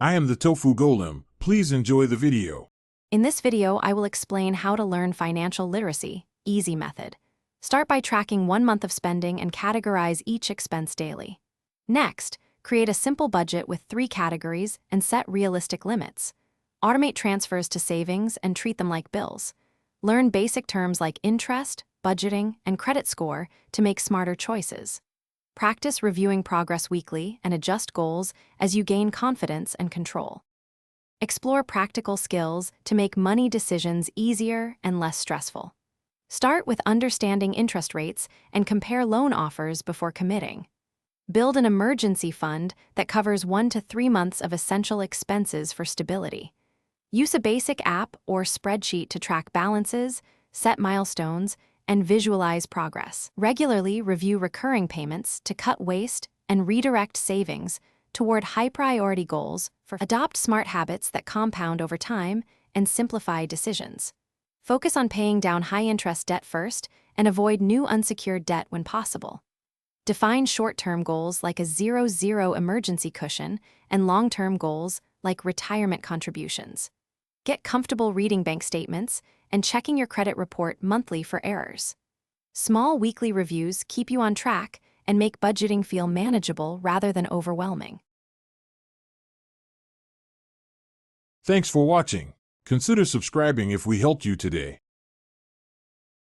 I am the Tofu Golem. Please enjoy the video. In this video, I will explain how to learn financial literacy, easy method. Start by tracking 1 month of spending and categorize each expense daily. Next, create a simple budget with 3 categories and set realistic limits. Automate transfers to savings and treat them like bills. Learn basic terms like interest, budgeting, and credit score to make smarter choices. Practice reviewing progress weekly and adjust goals as you gain confidence and control. Explore practical skills to make money decisions easier and less stressful. Start with understanding interest rates and compare loan offers before committing. Build an emergency fund that covers 1 to 3 months of essential expenses for stability. Use a basic app or spreadsheet to track balances, set milestones, and visualize progress. Regularly review recurring payments to cut waste and redirect savings toward high-priority goals. Adopt smart habits that compound over time and simplify decisions. Focus on paying down high-interest debt first and avoid new unsecured debt when possible. Define short-term goals like a 0-0 emergency cushion and long-term goals like retirement contributions. Get comfortable reading bank statements and checking your credit report monthly for errors. Small weekly reviews keep you on track and make budgeting feel manageable rather than overwhelming. Thanks for watching. Consider subscribing if we helped you today.